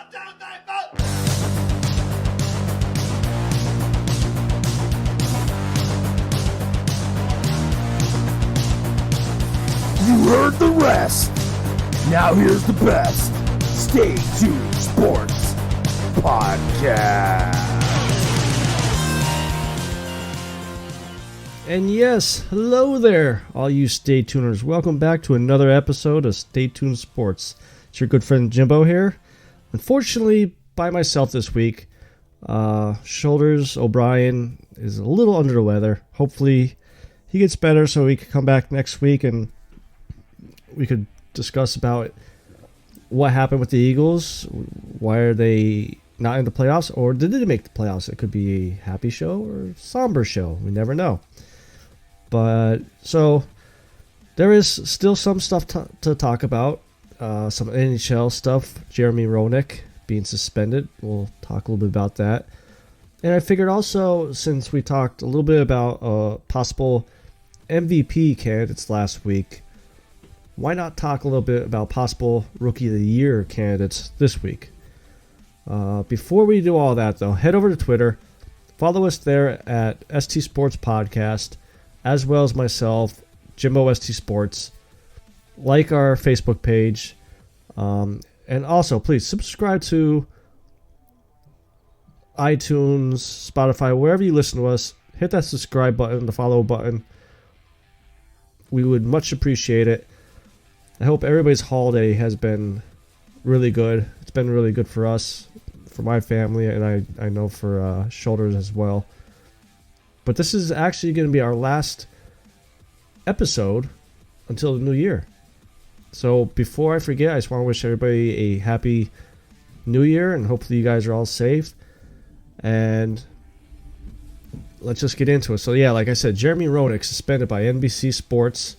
You heard the rest. Now here's the best. Stay tuned Sports Podcast. And yes, hello there, all you Stay Tuners. Welcome back to another episode of Stay Tuned Sports. It's your good friend Jimbo here. Unfortunately, by myself this week. Shoulders O'Brien is a little under the weather. Hopefully he gets better so he can come back next week and we could discuss about what happened with the Eagles. Why are they not in the playoffs? Or did they make the playoffs? It could be a happy show or a somber show. We never know. But so there is still some stuff to talk about. Some NHL stuff. Jeremy Roenick being suspended. We'll talk a little bit about that. And I figured also, since we talked a little bit about possible MVP candidates last week, why not talk a little bit about possible Rookie of the Year candidates this week? Before we do all that, though, head over to Twitter. Follow us there at ST Sports Podcast, as well as myself, Jimbo ST Sports. Like our Facebook page. And also, please subscribe to iTunes, Spotify, wherever you listen to us. Hit that subscribe button, the follow button. We would much appreciate it. I hope everybody's holiday has been really good. It's been really good for us, for my family, and I know for Shoulders as well. But this is actually going to be our last episode until the new year. So before I forget, I just want to wish everybody a happy new year, and hopefully you guys are all safe. And let's just get into it. So yeah, like I said, Jeremy Roenick suspended by NBC Sports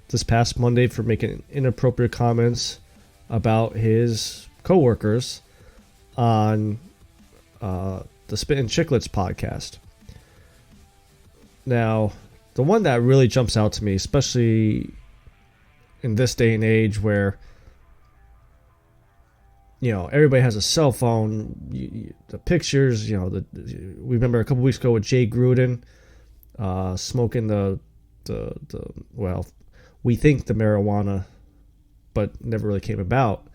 this past Monday for making inappropriate comments about his coworkers on the Spit and Chicklets podcast. Now, the one that really jumps out to me, especially in this day and age where, you know, everybody has a cell phone, the pictures, you know, we remember a couple weeks ago with Jay Gruden smoking the well, we think the marijuana, but never really came about.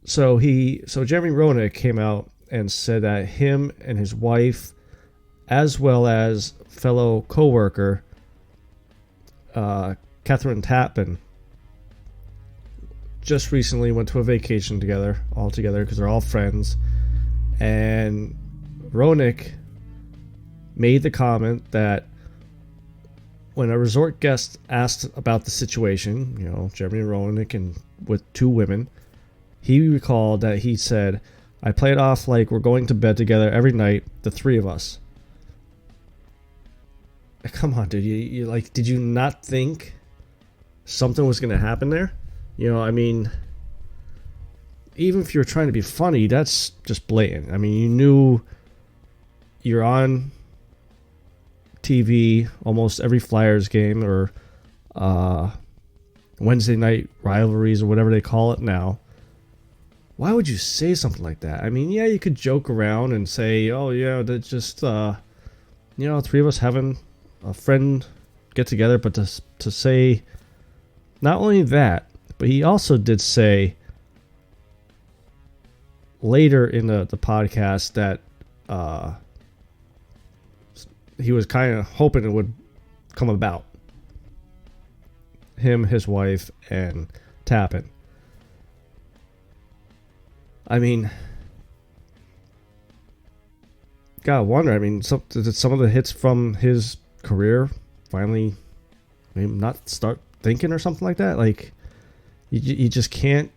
So Jeremy Roenick came out and said that him and his wife, as well as fellow coworker Catherine Tappan, just recently went to a vacation together, all together, because they're all friends. And Roenick made the comment that when a resort guest asked about the situation, you know, Jeremy Roenick and with two women, he recalled that he said, "I play it off like we're going to bed together every night, the three of us." Come on, dude. You like, did you not think something was going to happen there? You know, I mean, even if you're trying to be funny, that's just blatant. I mean, you knew you're on TV almost every Flyers game or Wednesday night rivalries or whatever they call it now. Why would you say something like that? I mean, yeah, you could joke around and say, oh, yeah, that's just, you know, three of us having a friend get together. But to say not only that, but he also did say later in the podcast that he was kind of hoping it would come about. Him, his wife, and Tappan. I mean, gotta wonder. I mean, did some of the hits from his career finally maybe not start thinking or something like that? Like, you just can't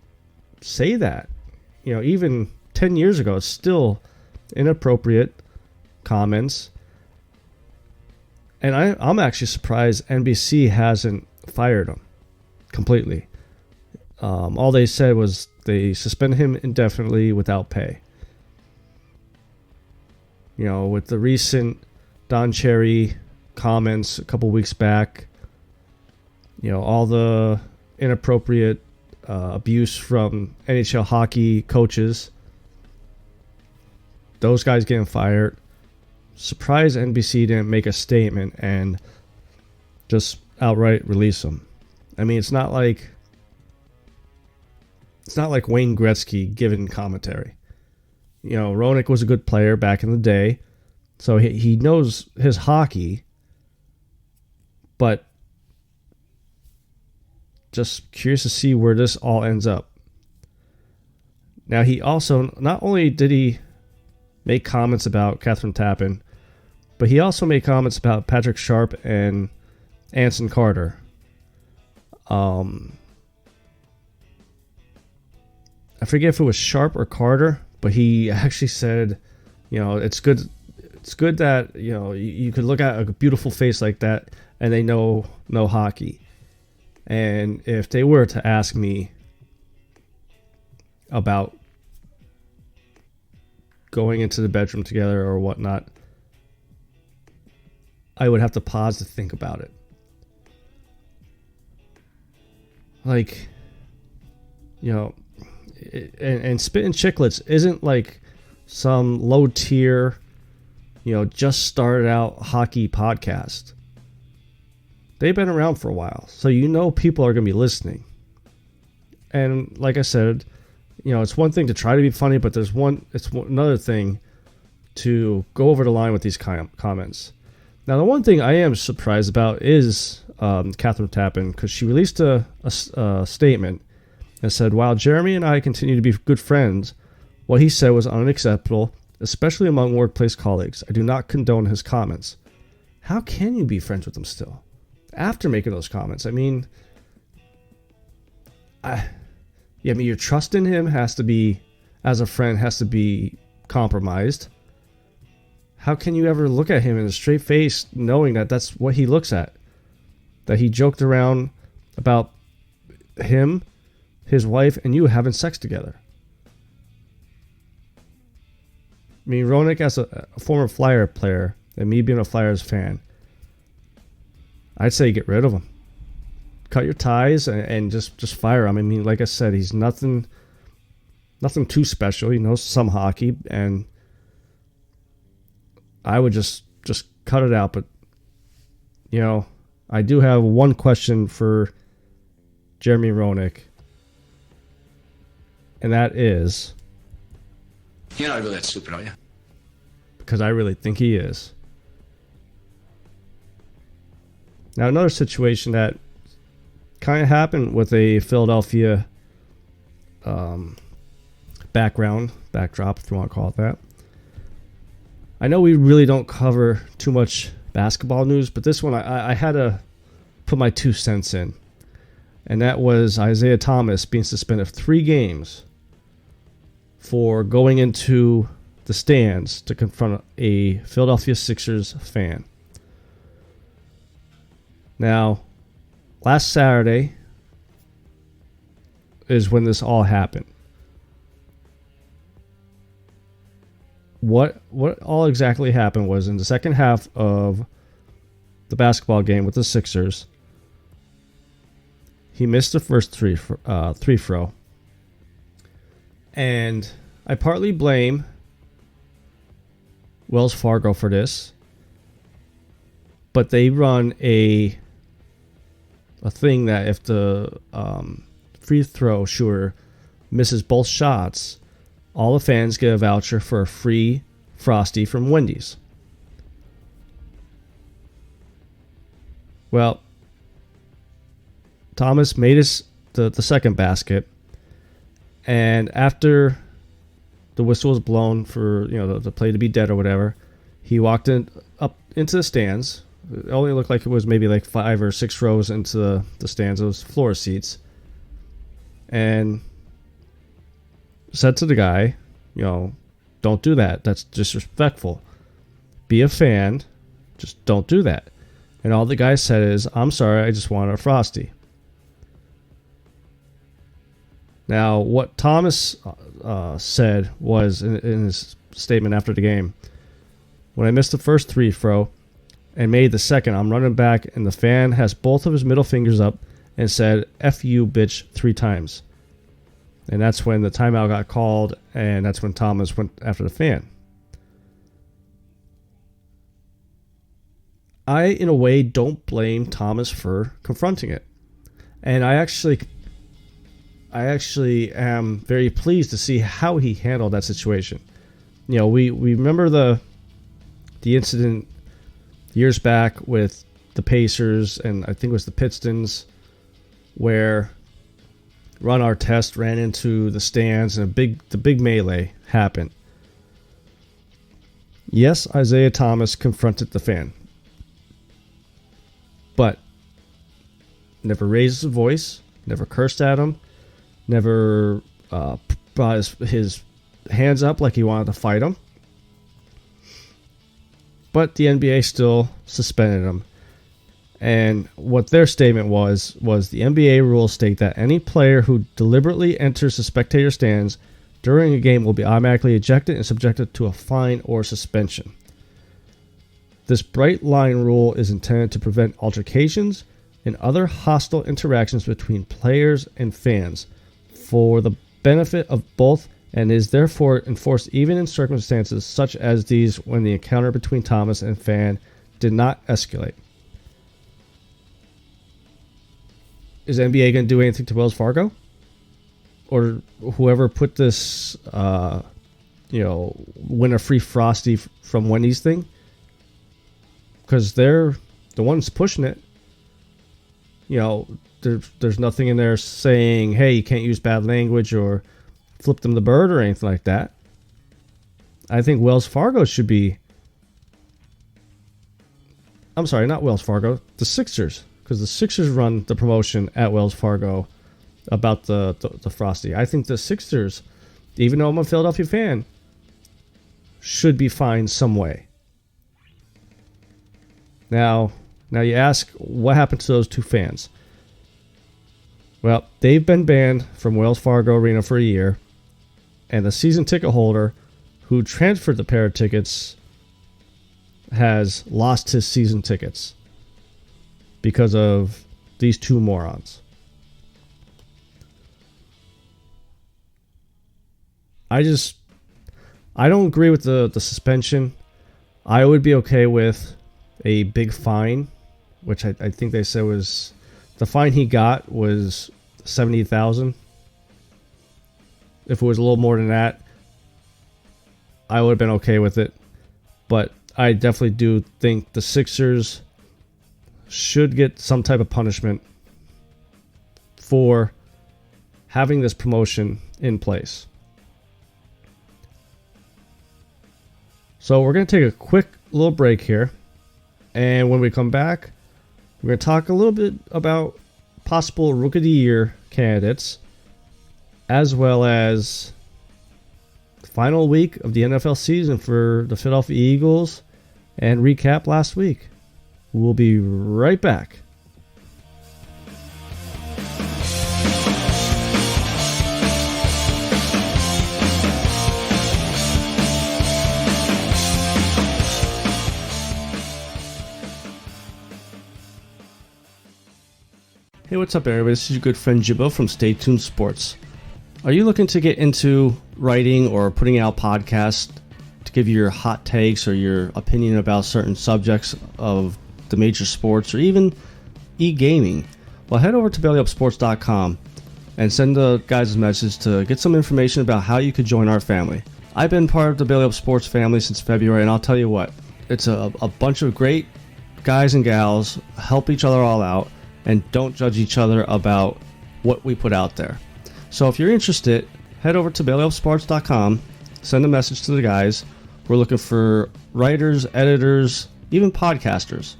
say that. You know, even 10 years ago, it's still inappropriate comments. And I'm actually surprised NBC hasn't fired him completely. All they said was they suspended him indefinitely without pay. You know, with the recent Don Cherry comments a couple weeks back, you know, all the inappropriate abuse from NHL hockey coaches. Those guys getting fired. Surprised NBC didn't make a statement and just outright release him. I mean, it's not like Wayne Gretzky giving commentary. You know, Roenick was a good player back in the day, so he knows his hockey, but just curious to see where this all ends up. Now, he also, not only did he make comments about Catherine Tappan, but he also made comments about Patrick Sharp and Anson Carter. I forget if it was Sharp or Carter, but he actually said, you know, it's good that, you know, you could look at a beautiful face like that and they know hockey. And if they were to ask me about going into the bedroom together or whatnot, I would have to pause to think about it. Like, you know, and Spittin' Chicklets isn't like some low tier, you know, just started out hockey podcast. They've been around for a while, so you know people are going to be listening. And like I said, you know, it's one thing to try to be funny, but another thing to go over the line with these comments. Now, the one thing I am surprised about is Catherine Tappan, because she released a statement and said, while Jeremy and I continue to be good friends, what he said was unacceptable, especially among workplace colleagues. I do not condone his comments. How can you be friends with him still after making those comments? I mean, your trust in him has to be, as a friend, has to be compromised. How can you ever look at him in a straight face knowing that that's what he looks at? That he joked around about him, his wife, and you having sex together. I mean, Roenick, as a former Flyer player, and me being a Flyers fan, I'd say get rid of him. Cut your ties and just fire him. I mean, like I said, he's nothing too special. He knows some hockey, and I would just cut it out. But, you know, I do have one question for Jeremy Roenick, and that is... You're not really that stupid, are you? Because I really think he is. Now, another situation that kind of happened with a Philadelphia backdrop, if you want to call it that. I know we really don't cover too much basketball news, but this one I had to put my 2 cents in. And that was Isaiah Thomas being suspended 3 games for going into the stands to confront a Philadelphia Sixers fan. Now, last Saturday is when this all happened. What all exactly happened was in the second half of the basketball game with the Sixers, he missed the first free throw. And I partly blame Wells Fargo for this, but they run a thing that if the free throw shooter misses both shots, all the fans get a voucher for a free frosty from Wendy's. Well, Thomas made the second basket, and after the whistle was blown for, you know, the play to be dead or whatever, he walked up into the stands. It only looked like it was maybe like 5 or 6 rows into the stands. It was floor seats, and said to the guy, you know, don't do that. That's disrespectful. Be a fan. Just don't do that. And all the guy said is, I'm sorry, I just wanted a frosty. Now, what Thomas said was in his statement after the game, when I missed the first free throw and made the second, I'm running back and the fan has both of his middle fingers up and said, F you, bitch, 3 times. And that's when the timeout got called, and that's when Thomas went after the fan. I, in a way, don't blame Thomas for confronting it. And I actually am very pleased to see how he handled that situation. You know, we remember the incident years back with the Pacers, and I think it was the Pistons, where Ron Artest ran into the stands and the big melee happened. Yes, Isaiah Thomas confronted the fan, but never raised his voice, never cursed at him, never brought his hands up like he wanted to fight him. But the NBA still suspended him. And what their statement was the NBA rules state that any player who deliberately enters the spectator stands during a game will be automatically ejected and subjected to a fine or suspension. This bright line rule is intended to prevent altercations and other hostile interactions between players and fans for the benefit of both, and is therefore enforced even in circumstances such as these when the encounter between Thomas and fan did not escalate. Is the NBA going to do anything to Wells Fargo? Or whoever put this, win a free frosty from Wendy's thing? Because they're the ones pushing it. You know, there's nothing in there saying, hey, you can't use bad language or flip them the bird or anything like that. I think Wells Fargo should be... I'm sorry, not Wells Fargo. The Sixers. Because the Sixers run the promotion at Wells Fargo about the Frosty. I think the Sixers, even though I'm a Philadelphia fan, should be fined some way. Now you ask, what happened to those two fans? Well, they've been banned from Wells Fargo Arena for a year, and the season ticket holder who transferred the pair of tickets has lost his season tickets because of these two morons. I don't agree with the suspension. I would be okay with a big fine, which I think they said was... The fine he got was $70,000. If it was a little more than that, I would have been okay with it. But I definitely do think the Sixers should get some type of punishment for having this promotion in place. So we're going to take a quick little break here. And when we come back, we're going to talk a little bit about possible Rookie of the Year candidates, as well as the final week of the NFL season for the Philadelphia Eagles, and recap last week. We'll be right back. Hey, what's up, everybody? This is your good friend Jimbo from Stay Tuned Sports. Are you looking to get into writing or putting out podcasts to give your hot takes or your opinion about certain subjects of the major sports or even e-gaming? Well, head over to bellyupsports.com and send the guys a message to get some information about how you could join our family. I've been part of the Belly Up Sports family since February, and I'll tell you what, it's a bunch of great guys and gals, help each other all out, and don't judge each other about what we put out there. So if you're interested, head over to bellyupsports.com, send a message to the guys. We're looking for writers, editors, even podcasters.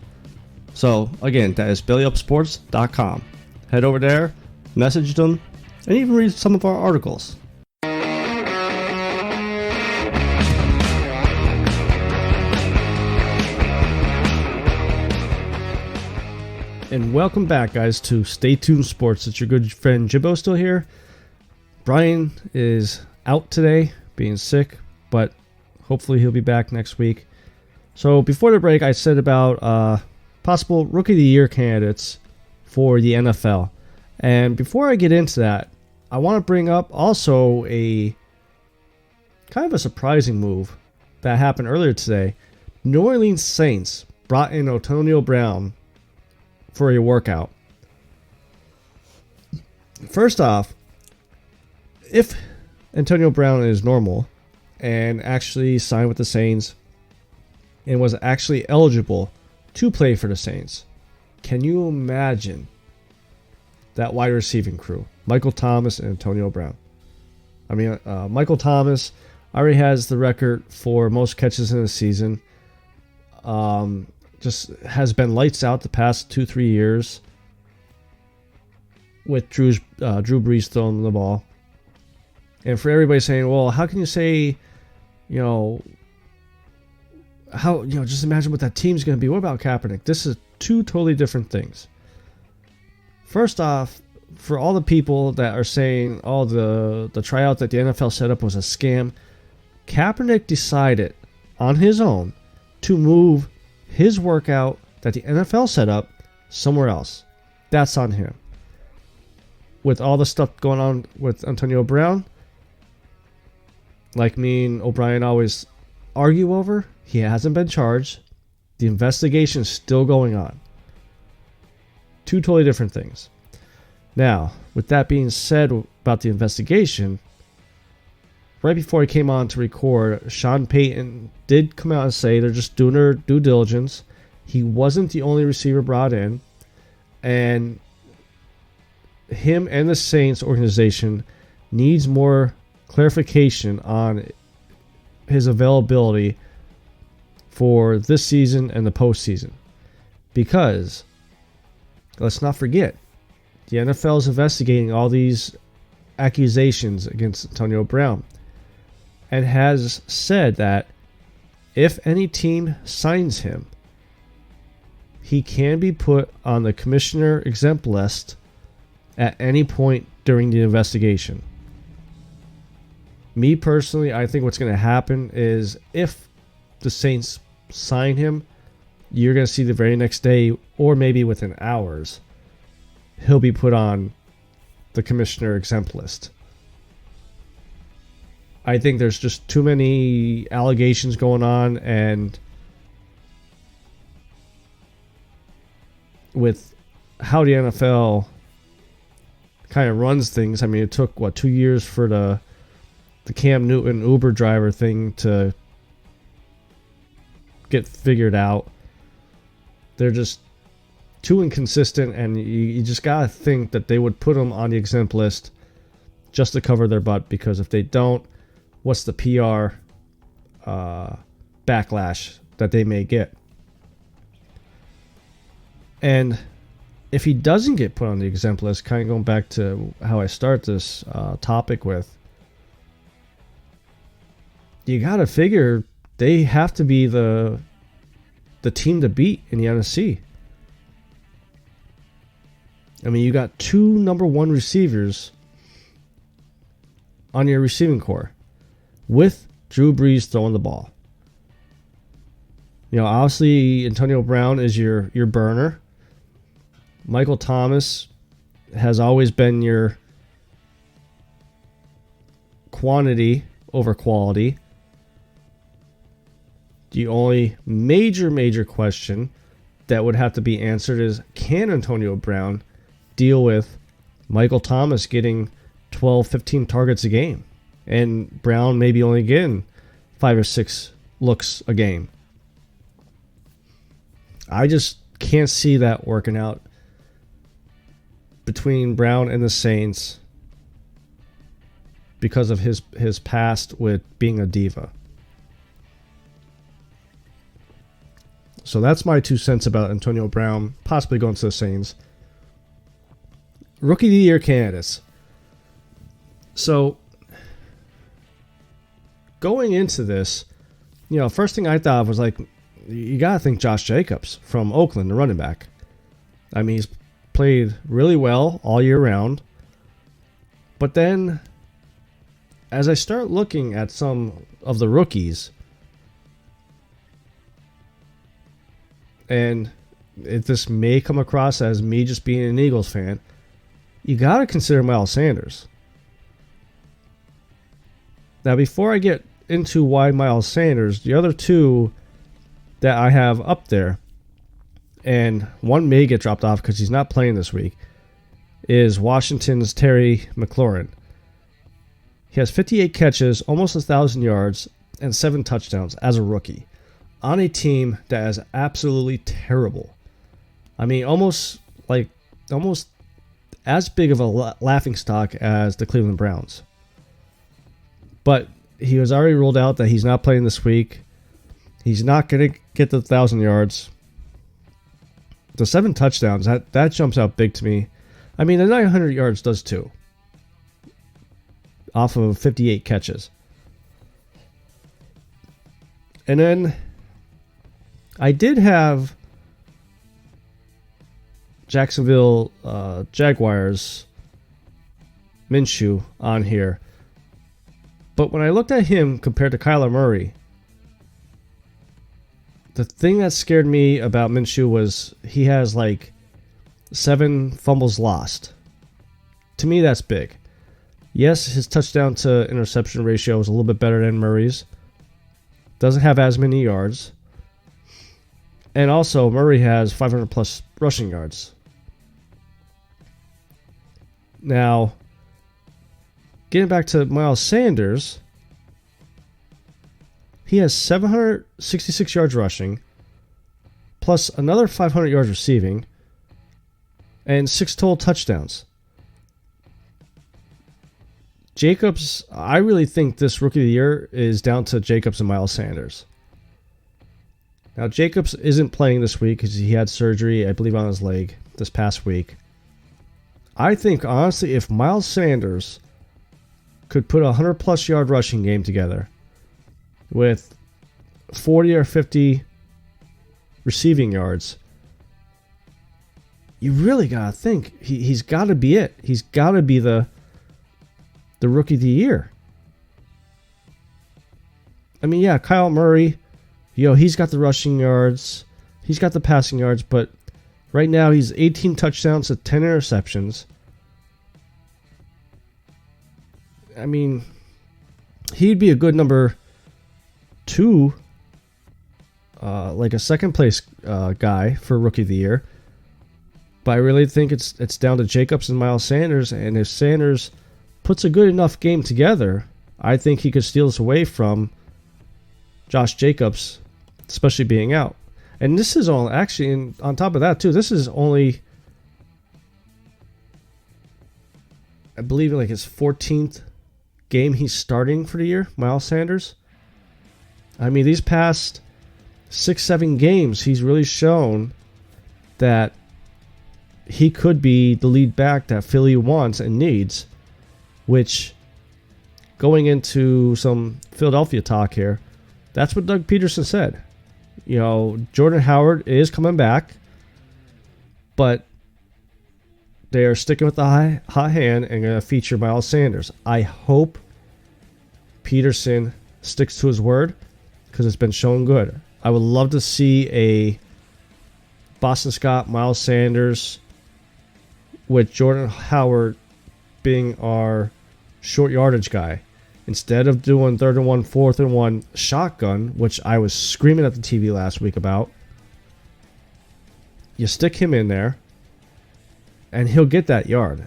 So again, that is bellyupsports.com. Head over there, message them, and even read some of our articles. And welcome back, guys, to Stay Tuned Sports. It's your good friend Jimbo still here. Brian is out today, being sick, but hopefully he'll be back next week. So before the break, I said about possible Rookie of the Year candidates for the NFL. And before I get into that, I want to bring up also a kind of a surprising move that happened earlier today. New Orleans Saints brought in Antonio Brown for a workout. First off, if Antonio Brown is normal and actually signed with the Saints and was actually eligible to play for the Saints, can you imagine that wide receiving crew? Michael Thomas and Antonio Brown. I mean, Michael Thomas already has the record for most catches in a season. Just has been lights out the past 2-3 years with Drew Brees throwing the ball. And for everybody saying, well, how can you say, just imagine what that team's going to be. What about Kaepernick? This is two totally different things. First off, for all the people that are saying, oh, the tryout that the NFL set up was a scam, Kaepernick decided on his own to move his workout that the NFL set up somewhere else. That's on him. With all the stuff going on with Antonio Brown, like me and O'Brien always argue over, he hasn't been charged. The investigation is still going on. Two totally different things. Now, with that being said about the investigation, right before I came on to record, Sean Payton did come out and say they're just doing their due diligence. He wasn't the only receiver brought in, and him and the Saints organization needs more clarification on his availability for this season and the postseason. Because, let's not forget, the NFL is investigating all these accusations against Antonio Brown and has said that if any team signs him, he can be put on the commissioner exempt list at any point during the investigation. Me personally, I think what's going to happen is if the Saints sign him, you're going to see the very next day, or maybe within hours, he'll be put on the commissioner exempt list. I think there's just too many allegations going on, and with how the NFL kind of runs things, I mean, it took 2 years for the Cam Newton Uber driver thing to get figured out. They're just too inconsistent, and you just gotta think that they would put them on the exempt list just to cover their butt, because if they don't, what's the PR backlash that they may get? And if he doesn't get put on the exempt list, kind of going back to how I start this topic with, you got to figure they have to be the team to beat in the NFC. I mean, you got two number one receivers on your receiving core with Drew Brees throwing the ball. Obviously, Antonio Brown is your burner. Michael Thomas has always been your quantity over quality. The only major question that would have to be answered is, can Antonio Brown deal with Michael Thomas getting 12, 15 targets a game and Brown maybe only getting 5 or 6 looks a game? I just can't see that working out between Brown and the Saints because of his past with being a diva. So that's my 2 cents about Antonio Brown possibly going to the Saints. Rookie of the Year candidates. So going into this, first thing I thought of was you got to think Josh Jacobs from Oakland, the running back. I mean, he's played really well all year round. But then, as I start looking at some of the rookies, and this may come across as me just being an Eagles fan, you got to consider Miles Sanders. Now, before I get into why Miles Sanders, the other two that I have up there, and one may get dropped off because he's not playing this week, is Washington's Terry McLaurin. He has 58 catches, almost 1,000 yards, and 7 touchdowns as a rookie on a team that is absolutely terrible. I mean, almost as big of a laughingstock as the Cleveland Browns. But he was already ruled out that he's not playing this week. He's not going to get the 1,000 yards. The 7 touchdowns, that jumps out big to me. I mean, the 900 yards does too, off of 58 catches. And then I did have Jacksonville Jaguars Minshew on here. But when I looked at him compared to Kyler Murray, the thing that scared me about Minshew was he has like 7 fumbles lost. To me, that's big. Yes, his touchdown to interception ratio is a little bit better than Murray's. Doesn't have as many yards. And also, Murray has 500 plus rushing yards. Now, getting back to Miles Sanders, he has 766 yards rushing, plus another 500 yards receiving, and 6 total touchdowns. Jacobs, I really think this Rookie of the Year is down to Jacobs and Miles Sanders. Now, Jacobs isn't playing this week because he had surgery, I believe, on his leg this past week. I think, honestly, if Miles Sanders could put a 100-plus yard rushing game together with 40 or 50 receiving yards, you really got to think he's got to be it. He's got to be the Rookie of the Year. I mean, yeah, Kyle Murray, he's got the rushing yards. He's got the passing yards, but right now he's 18 touchdowns to 10 interceptions. I mean, he'd be a good number 2, like a second place guy for Rookie of the Year. But I really think it's down to Jacobs and Miles Sanders, and if Sanders puts a good enough game together, I think he could steal this away from Josh Jacobs, especially being out. And this is all actually, and on top of that too, this is only, I believe, like his 14th game he's starting for the year, Miles Sanders. I mean, these past 6-7 games, he's really shown that he could be the lead back that Philly wants and needs, which, going into some Philadelphia talk here, that's what Doug Peterson said. Jordan Howard is coming back, but they are sticking with the hot hand and going to feature Miles Sanders. I hope Peterson sticks to his word because it's been shown good. I would love to see a Boston Scott, Miles Sanders, with Jordan Howard being our short yardage guy. Instead of doing 3rd and 1, 4th and 1 shotgun, which I was screaming at the TV last week about, you stick him in there, and he'll get that yard.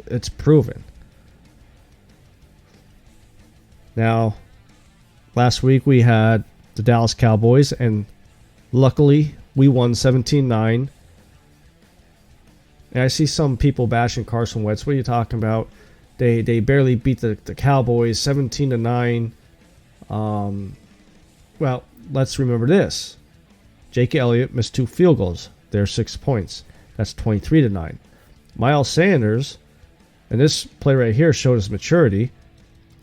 It's proven. Now, last week we had the Dallas Cowboys, and luckily we won 17-9. And I see some people bashing Carson Wentz. What are you talking about? They barely beat the Cowboys 17-9. Well, let's remember this. Jake Elliott missed 2 field goals. They're 6 points. That's 23-9. Miles Sanders, and this play right here showed his maturity,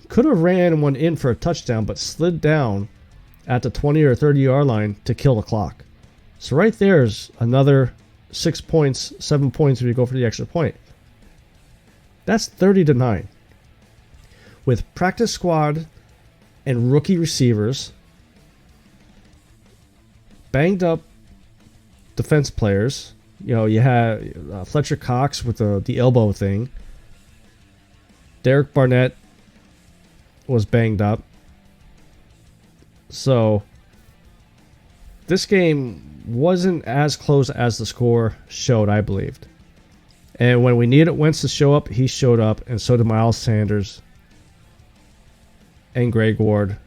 could have ran one in for a touchdown, but slid down at the 20 or 30 yard line to kill the clock. So right there's another 6 points, 7 points if you go for the extra point. That's 30-9. With practice squad and rookie receivers, banged up defense players. You had Fletcher Cox with the elbow thing. Derek Barnett was banged up. So this game wasn't as close as the score showed, I believed. And when we needed Wentz to show up, he showed up, and so did Miles Sanders and Greg Ward.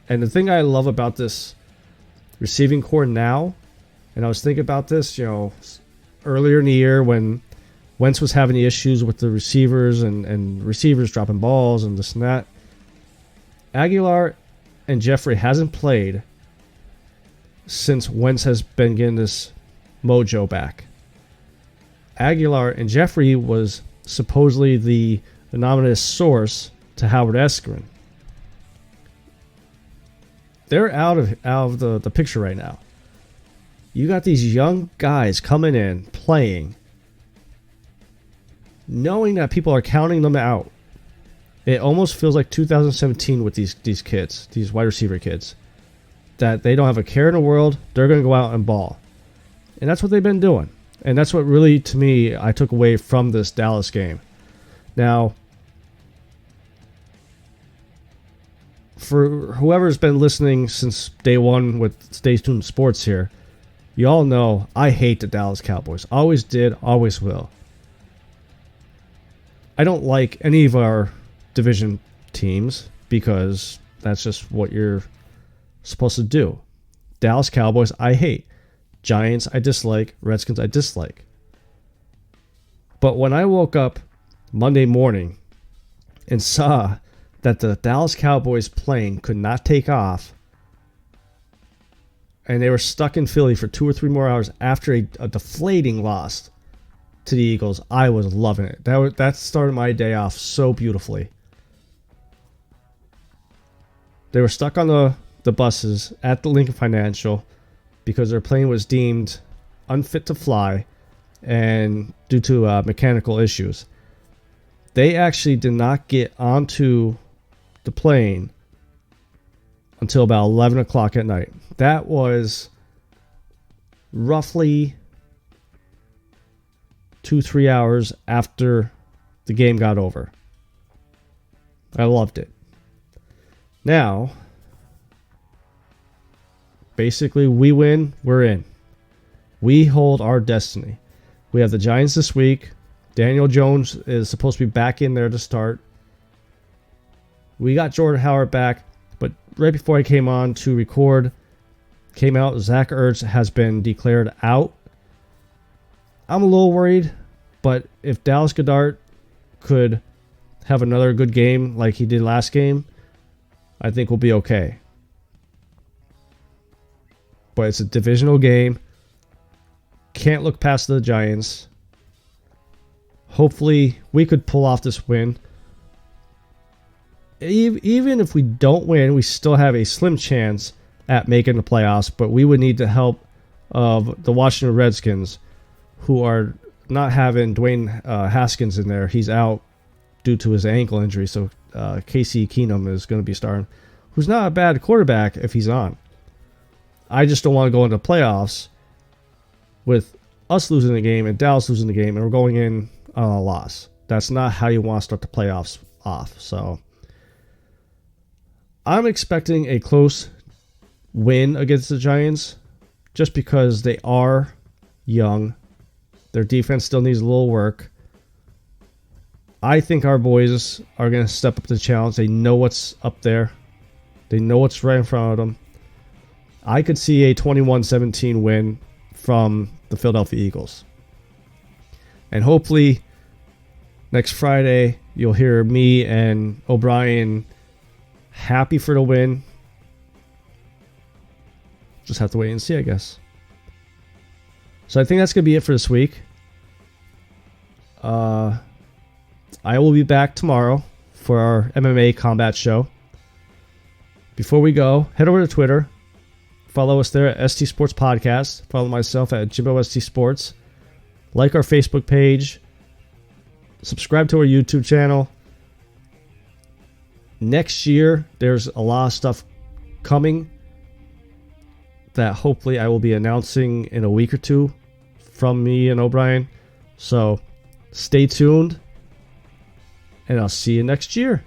And the thing I love about this receiving core now, and I was thinking about this, earlier in the year when Wentz was having the issues with the receivers and receivers dropping balls and this and that. Aguilar and Jeffrey hasn't played since Wentz has been getting this mojo back. Aguilar and Jeffrey was supposedly the anonymous source to Howard Eskeren. They're out of the picture right now. You got these young guys coming in, playing, knowing that people are counting them out. It almost feels like 2017 with these kids, these wide receiver kids, that they don't have a care in the world. They're going to go out and ball. And that's what they've been doing. And that's what really, to me, I took away from this Dallas game. Now, for whoever's been listening since day one with Stay Tuned Sports here, you all know I hate the Dallas Cowboys. Always did, always will. I don't like any of our division teams because that's just what you're supposed to do. Dallas Cowboys, I hate. Giants, I dislike. Redskins, I dislike. But when I woke up Monday morning and saw that the Dallas Cowboys plane could not take off and they were stuck in Philly for 2 or 3 more hours after a deflating loss to the Eagles, I was loving it. That started my day off so beautifully. They were stuck on the buses at the Lincoln Financial because their plane was deemed unfit to fly and due to mechanical issues. They actually did not get onto the plane until about 11 o'clock at night. That was roughly 2-3 hours after the game got over. I loved it. Now, basically, we win, we're in. We hold our destiny. We have the Giants this week. Daniel Jones is supposed to be back in there to start. We got Jordan Howard back, but right before I came on to record, came out, Zach Ertz has been declared out. I'm a little worried, but if Dallas Goedert could have another good game like he did last game, I think we'll be okay. But it's a divisional game. Can't look past the Giants. Hopefully, we could pull off this win. Even if we don't win, we still have a slim chance at making the playoffs, but we would need the help of the Washington Redskins, who are not having Dwayne Haskins in there. He's out due to his ankle injury, so Casey Keenum is going to be starting, who's not a bad quarterback if he's on. I just don't want to go into playoffs with us losing the game and Dallas losing the game, and we're going in on a loss. That's not how you want to start the playoffs off. So I'm expecting a close win against the Giants just because they are young. Their defense still needs a little work. I think our boys are going to step up to the challenge. They know what's up there. They know what's right in front of them. I could see a 21-17 win from the Philadelphia Eagles. And hopefully next Friday you'll hear me and O'Brien happy for the win. Just have to wait and see, I guess. So I think that's going to be it for this week. I will be back tomorrow for our MMA combat show. Before we go, head over to Twitter. Follow us there at ST Sports Podcast. Follow myself at Jimbo ST Sports. Like our Facebook page. Subscribe to our YouTube channel. Next year, there's a lot of stuff coming that hopefully I will be announcing in a week or two from me and O'Brien. So stay tuned, and I'll see you next year.